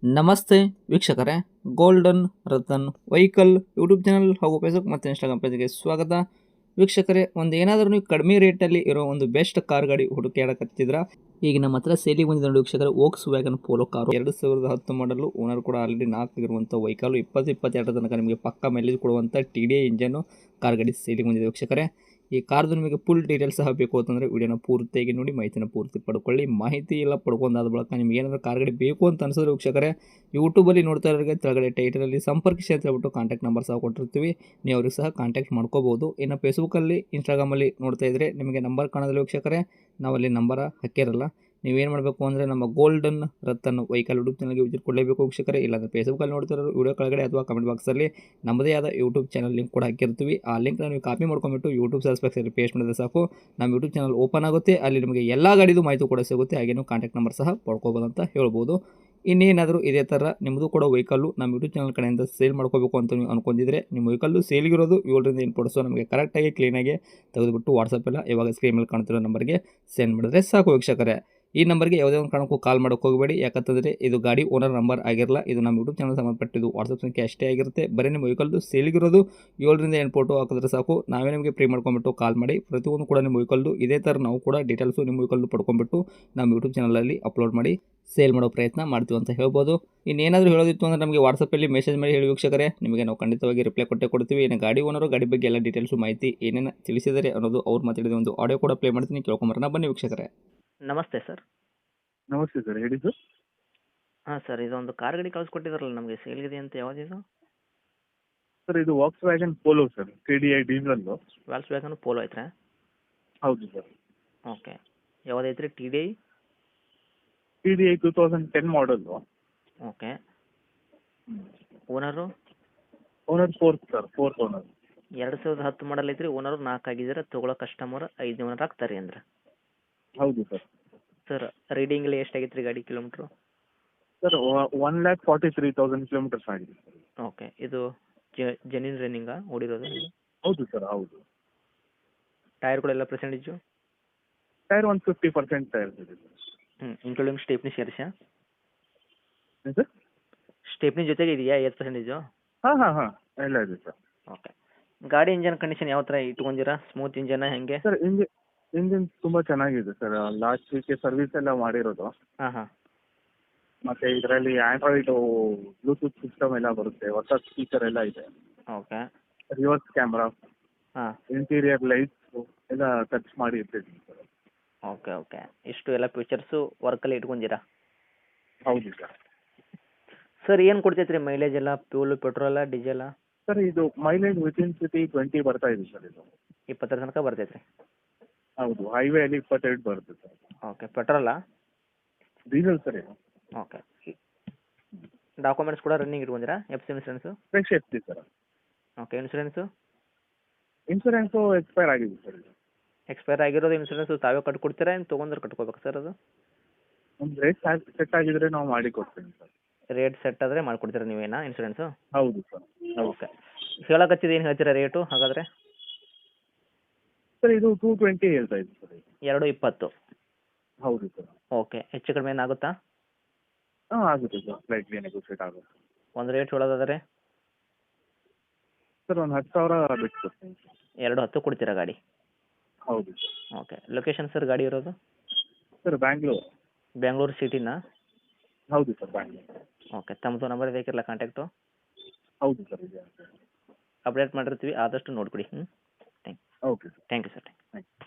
ನಮಸ್ತೆ ವೀಕ್ಷಕರೇ, golden Ratan vehicle YouTube channel ಹಾಗೂ ಫೇಸ್ಬುಕ್ ಮತ್ತು ಇನ್ಸ್ಟಾಗ್ರಾಮ್ ಪೇಜ್ಗೆ ಸ್ವಾಗತ. ವೀಕ್ಷಕರೇ, ಏನಾದರೂ ನೀವು ಕಡಿಮೆ ರೇಟಲ್ಲಿ ಇರೋ ಒಂದು ಬೆಸ್ಟ್ ಕಾರ್ ಗಾಡಿ ಹುಡುಕಾಡಕತ್ತಿದ್ರ, ಈಗ ನಮ್ಮ ಹತ್ರ ಸೇಲಿಗೆ ಬಂದಿದೆ ನೋಡಿ ವೀಕ್ಷಕರೇ, ವೋಕ್ಸ್ ವ್ಯಾಗನ್ ಪೋಲೋ ಕಾರು 2010 ಮಾಡಲು. ಓನರ್ ಕೂಡ ಆಲ್ರೆಡಿ 4 ಆಗಿರುವಂಥ ವೆಹಿಕಲ್ 2022 ತನಕ ನಿಮಗೆ ಪಕ್ಕ ಮೈಲೇಜ್ ಕೊಡುವಂಥ TDI ಇಂಜನ್ನು ಕಾರ್ ಗಾಡಿ ಸೇಲಿಗೆ ಬಂದಿದೆ ವೀಕ್ಷಕರೇ. ಈ ಕಾರ್ದು ನಿಮಗೆ ಫುಲ್ ಡೀಟೇಲ್ಸ್ ಸಹ ಬೇಕು ಅಂತಂದರೆ ವಿಡಿಯೋನ ಪೂರ್ತಿಯಾಗಿ ನೋಡಿ, ಮಾಹಿತಿನ ಪೂರ್ತಿ ಪಡ್ಕೊಳ್ಳಿ. ಮಾಹಿತಿ ಎಲ್ಲ ಪಡ್ಕೊಂಡಾದ ಬಳಿಕ ನಿಮ್ಗೆ ಏನಾದರೂ ಕಾರ್ ಗಾಡಿ ಬೇಕು ಅಂತ ಅನಿಸಿದ್ರೆ ವೀಕ್ಷಕರೇ, ಯೂಟ್ಯೂಬಲ್ಲಿ ನೋಡ್ತಾ ಇರೋರಿಗೆ ಕೆಳಗಡೆ ಟೈಟಲಲ್ಲಿ ಸಂಪರ್ಕಿಸಿ ಅಂತ ಹೇಳ್ಬಿಟ್ಟು ಕಾಂಟ್ಯಾಕ್ಟ್ ನಂಬರ್ ಸಹ ಕೊಟ್ಟಿರ್ತೀವಿ, ನೀವು ಅವ್ರಿಗೆ ಸಹ ಕಾಂಟ್ಯಾಕ್ಟ್ ಮಾಡ್ಕೋಬೋದು. ಇನ್ನು ಫೇಸ್ಬುಕ್ಕಲ್ಲಿ ಇನ್ಸ್ಟಾಗ್ರಾಮಲ್ಲಿ ನೋಡ್ತಾ ಇದ್ದರೆ ನಿಮಗೆ ನಂಬರ್ ಕಾಣೋದಿಲ್ಲ ವೀಕ್ಷಕರೇ, ನಾವಲ್ಲಿ ನಂಬರ ಹಾಕಿರಲ್ಲ. ನೀವೇನು ಮಾಡಬೇಕು ಅಂದರೆ ನಮ್ಮ ಗೋಲ್ಡನ್ ರತನ್ ವೆಹಿಕಲ್ ಯೂಟ್ಯೂಬ್ ಚಾನಲ್ಗೆ ವಿಸಿಟ್ ಕೊಡಲೇಬೇಕು ವೀಕ್ಷಕರೇ. ಇಲ್ಲಾಂದರೆ ಫೇಸ್ಬುಕ್ಕಲ್ಲಿ ನೋಡ್ತಿರೋ ವಿಡಿಯೋ ಕೆಳಗಡೆ ಅಥವಾ ಕಮೆಂಟ್ ಬಾಕ್ಸಲ್ಲಿ ನಮ್ಮದೇ ಆದ ಯೂಟ್ಯೂಬ್ ಚಾನಲ್ ಲಿಂಕ್ ಕೂಡ ಹಾಕಿರ್ತೀವಿ. ಆ ಲಿಂಕ್ನ ನೀವು ಕಾಪಿ ಮಾಡ್ಕೊಂಬಿಟ್ಟು ಯೂಟ್ಯೂಬ್ ಸರ್ಚ್ ಬಾಕ್ಸಲ್ಲಿ ಪೇಸ್ಟ್ ಮಾಡಿದ್ರೆ ಸಾಕು, ನಮ್ಮ ಯೂಟ್ಯೂಬ್ ಚಾನಲ್ ಓಪನ್ ಆಗುತ್ತೆ. ಅಲ್ಲಿ ನಿಮಗೆ ಎಲ್ಲ ಗಾಡಿದು ಮಾಹಿತಿ ಕೂಡ ಸಿಗುತ್ತೆ, ಹಾಗೆ ನೀವು ಕಾಂಟ್ಯಾಕ್ಟ್ ನಂಬರ್ ಸಹ ಪಡ್ಕೋಬೋದು ಅಂತ ಹೇಳ್ಬೋದು. ಇನ್ನೇನಾದರೂ ಇದೇ ಥರ ನಿಮ್ಮದು ಕೂಡ ವೆಹಿಕಲ್ಲು ನಮ್ಮ ಯೂಟ್ಯೂಬ್ ಚಾನಲ್ ಕಡೆಯಿಂದ ಸೇಲ್ ಮಾಡ್ಕೋಬೇಕು ಅಂತ ನೀವು ಅನ್ಕೊಂಡಿದ್ರೆ, ನಿಮ್ಮ ವೆಹಿಕಲ್ಲು ಸೇಲ್ಗಿರೋದು 7ರಿಂದ 8 ಫೋಟೋಸು ನಮಗೆ ಕರೆಕ್ಟಾಗಿ ಕ್ಲೀನಾಗಿ ತೆಗೆದುಬಿಟ್ಟು ವಾಟ್ಸಪ್ಪೆಲ್ಲ ಇವಾಗ ಸ್ಕ್ರೀನ್ ಮೇಲೆ ಕಾಣ್ತಿರೋ ನಂಬರ್ಗೆ ಸೆಂಡ್ ಮಾಡಿದ್ರೆ ಸಾಕು ವೀಕ್ಷಕರೇ. ಈ ನಂಬರ್ಗೆ ಯಾವುದೇ ಒಂದು ಕಾರಣಕ್ಕೂ ಕಾಲ್ ಮಾಡೋಕೆ ಹೋಗಬೇಡಿ, ಯಾಕಂತಂದರೆ ಇದು ಗಾಡಿ ಓನರ್ ನಂಬರ್ ಆಗಿರಲ್ಲ, ಇದು ನಮ್ಮ ಯೂಟ್ಯೂಬ್ ಚಾನಲ್ ಸಂಬಂಧಪಟ್ಟಿದ್ದು ವಾಟ್ಸಪ್ ಸಂಖ್ಯೆ ಅಷ್ಟೇ ಆಗಿರುತ್ತೆ. ಬರೀ ನಿಮ್ಮ ವೆಹಿಕಲ್ದು ಸೇಲಿಗಿರೋದು 7ರಿಂದ 8 ಫೋಟೋ ಹಾಕಿದ್ರೆ ಸಾಕು, ನಾವೇ ನಿಮಗೆ ಫ್ರೀ ಮಾಡ್ಕೊಂಬಿಟ್ಟು ಕಾಲ್ ಮಾಡಿ ಪ್ರತಿಯೊಂದು ಕೂಡ ನಿಮ್ಮ ವೆಹಿಕಲ್ದು ಇದೇ ಥರ ನಾವು ಕೂಡ ಡೀಟೇಲ್ಸು ನಿಮ್ಮ ವೆಹಿಕಲ್ದು ಪಡ್ಕೊಂಬಿಟ್ಟು ನಮ್ಮ ಯೂಟ್ಯೂಬ್ ಚಾನಲಲ್ಲಿ ಅಪ್ಲೋಡ್ ಮಾಡಿ ಸೇಲ್ ಮಾಡೋ ಪ್ರಯತ್ನ ಮಾಡ್ತೀವಿ ಅಂತ ಹೇಳ್ಬೋದು. ಇನ್ನೇನಾದರೂ ಹೇಳೋದಿತ್ತು ಅಂದರೆ ನಮಗೆ ವಾಟ್ಸಪ್ಪಲ್ಲಿ ಮೆಸೇಜ್ ಮಾಡಿ ಹೇಳಿ ವೀಕ್ಷಕರೇ, ನಿಮಗೆ ನಾವು ಖಂಡಿತವಾಗಿ ರಿಪ್ಲೈ ಕೊಡ್ತೀವಿ. ಇನ್ನು ಗಾಡಿ ಓನರು ಗಾಡಿ ಬಗ್ಗೆ ಎಲ್ಲ ಡೀಟೇಲ್ಸು ಮಾಹಿತಿ ಏನೇನು ತಿಳಿಸಿದರೆ ಅನ್ನೋದು ಅವ್ರು ಮಾತಾಡಿದ ಒಂದು ಆಡಿಯೋ ಕೂಡ ಪ್ಲೇ ಮಾಡ್ತೀನಿ, ಕೇಳ್ಕೊಂಬರೋಣ ಬನ್ನಿ ವೀಕ್ಷಕರೇ. ನಮಸ್ತೆ ಸರ್. ನಮಸ್ತೆ ಸರ್, ಹೇಳಿ ಸರ್. ಹಾಂ ಸರ್, ಇದೊಂದು ಕಾರ್ ಗಾಡಿ ಕಳಿಸ್ಕೊಟ್ಟಿದ್ರಲ್ಲ ನಮಗೆ, ಸೇಲ್ಗಿದೆ ಅಂತ. ಯಾವುದಿದು? ಸರ್ ಇದು Volkswagen Polo sir, TDI diesel. Volkswagen Polo ಐತ್ರಾ? ಹೌದು ಸರ್. ಓಕೆ, ಯಾವುದೈತ್ರಿ? TDI TDI 2010 model. Okay. Owner owner fourth sir, fourth owner. 2010 model ಐತ್ರಿ, ಓನರು 4 ಆಗಿದ್ದಾರೆ, ತೊಗೊಳೋ ಕಸ್ಟಮರ್ 5 ಓನರ್ ಆಗ್ತಾರೆ ಅಂದ್ರೆ. ಹೌದು ಸರ್. ಸರ್ ರೀಡಿಂಗಲ್ಲಿ ಎಷ್ಟಾಗೈತೆ ರೀ ಗಾಡಿ ಕಿಲೋಮೀಟ್ರು? ಸರ್ 1,43,000 ಕಿಲೋಮೀಟರ್ಸ್ ಆಗಿದೆ ಸರ್. ಓಕೆ, ಇದು ಜೆನ್ಯೂನ್ ರನ್ನಿಂಗಾ ಓಡಿರೋದು? ಹೌದು ಸರ್, ಹೌದು. ಟೈರ್ಗಳೆಲ್ಲ ಪರ್ಸೆಂಟೇಜು? ಟೈರ್ 150% ಟೈರ್ಸ್ ಇದೆ ಸರ್. ಇನ್ಕ್ಲೂಡಿಂಗ್ ಸ್ಟೇಪ್ನಿ ಸೇರಿಸಾ? ಏನು ಸರ್? ಸ್ಟೇಪ್ನಿ ಜೊತೆಗೆ ಇದೆಯಾ 5%? ಹಾಂ ಹಾಂ ಹಾಂ, ಎಲ್ಲ ಇದೆ ಸರ್. ಓಕೆ. ಗಾಡಿ ಇಂಜನ್ ಕಂಡೀಷನ್ ಯಾವ ಥರ ಇಟ್ಕೊಂಡಿರಾ? ಸ್ಮೂತ್ ಇಂಜನ ಹೆಂಗೆ? ಸರ್ ಇಂಜಿನ್ ತುಂಬ ಚೆನ್ನಾಗಿದೆ ಸರ್. ಲಾಸ್ಟ್ ವೀಕೆ ಸರ್ವಿಸ್ ಎಲ್ಲ ಮಾಡಿರೋದು. ಹಾಂ ಹಾಂ. ಮತ್ತು ಇದರಲ್ಲಿ ಆ್ಯಂಡ್ರಾಯ್ಡು ಬ್ಲೂಟೂತ್ ಸಿಸ್ಟಮ್ ಎಲ್ಲ ಬರುತ್ತೆ, ಹೊಸ ಸ್ಪೀಕರ್ ಎಲ್ಲ ಇದೆ. ಓಕೆ. ರಿವರ್ಸ್ ಕ್ಯಾಮ್ರಾ, ಹಾಂ. ಇಂಟೀರಿಯರ್ ಲೈಟ್ಸು ಎಲ್ಲ ಟಚ್ ಮಾಡಿ ಇರ್ತಿದ್ದೀನಿ ಸರ್. ಓಕೆ ಓಕೆ, ಇಷ್ಟು ಎಲ್ಲ ಫೀಚರ್ಸು ವರ್ಕಲ್ಲಿ ಇಟ್ಕೊಂಡಿರಾ? ಹೌದು ಸರ್. ಸರ್ ಏನು ಕೊಡ್ತೈತೆ ರೀ ಮೈಲೇಜ್ ಎಲ್ಲ? Fuel, petrol, ಡೀಸೆಲ? ಸರ್ ಇದು ಮೈಲೇಜ್ ವಿತಿನ್ ಸಿಟಿ 20 ಬರ್ತಾ ಇದೆ ಸರ್. ಇದು 20 ತನಕ ಬರ್ತೈತೆ ರೀ? ಹೌದು, ಹೈವೇಲಿ 22 ಬರುತ್ತೆ ಸರ್. ಓಕೆ. ಪೆಟ್ರೋಲಾ? ಡೀಸೆಲ್ ಸರ್ ಇದು. ಓಕೆ. ಡಾಕ್ಯುಮೆಂಟ್ಸ್ ಕೂಡ ರನ್ನಿಂಗ್ ಇಟ್ಕೊಂಡಿರಾ? FC insurance? Fresh FC sir. Okay. Insurance expire ಆಗಿದೆ ಸರ್. ಇದು ಎಕ್ಸ್ಪೈರ್ ಆಗಿರೋದು ಇನ್ಸೂರೆನ್ಸು ತಾವೇ ಕಟ್ಕೊಡ್ತೀರಾ, ಏನು ತೊಗೊಂಡ್ರೆ ಕಟ್ಕೋಬೇಕು ಸರ್ ಅದು? ಒಂದು ರೇಟ್ ಸೆಟ್ ಆಗಿದ್ರೆ ನಾವು ಮಾಡಿ ಕೊಡ್ತೀನಿ ಸರ್. ರೇಟ್ ಸೆಟ್ ಆದರೆ ಮಾಡಿಕೊಡ್ತೀರಾ ನೀವೇನಾ ಇನ್ಸೂರೆನ್ಸು? ಹೌದು ಸರ್, ಹೌದು. ಓಕೆ. ಹೇಳಕತ್ತಿದ್ದು ಏನು ಹೇಳ್ತೀರಾ ರೇಟು ಹಾಗಾದರೆ? ಸರ್ ಇದು 220 ಹೇಳ್ತಾ ಇದ್ದೀನಿ ಸರ್. 220? ಹೌದು ಸರ್. ಓಕೆ. ಹೆಚ್ಚು ಕಡಿಮೆ ಏನಾಗುತ್ತಾ? ಹಾಂ, ಆಗುತ್ತೆ ಸರ್, ಸ್ಲೈಟ್ಲಿ ನೆಗೋಷಿಯೇಟ್ ಆಗುತ್ತೆ. ಒಂದು ರೇಟ್ ಹೇಳೋದಾದರೆ? ಸರ್ ಒಂದು 10,000 ಬಿಟ್ಟು ಕೊಡ್ತೀನಿ ಸರ್. 210 ಕೊಡ್ತೀರಾ ಗಾಡಿ? ಹೌದು ಸರ್. ಓಕೆ. ಲೊಕೇಶನ್ ಸರ್ ಗಾಡಿ ಇರೋದು? ಸರ್ ಬ್ಯಾಂಗ್ಳೂರು. ಬೆಂಗಳೂರು ಸಿಟಿನಾ? ಹೌದು ಸರ್, ಬ್ಯಾಂಗ್ಳೂರು. ಓಕೆ. ತಮ್ಮದು ನಂಬರ್ ಬೇಕಿರಲ್ಲ ಕಾಂಟ್ಯಾಕ್ಟು? ಹೌದು ಸರ್, ಇದೆ. ಅಪ್ಡೇಟ್ ಮಾಡಿರ್ತೀವಿ, ಆದಷ್ಟು ನೋಡ್ಕೊಡಿ. Okay sir. Thank you sir. Thank you.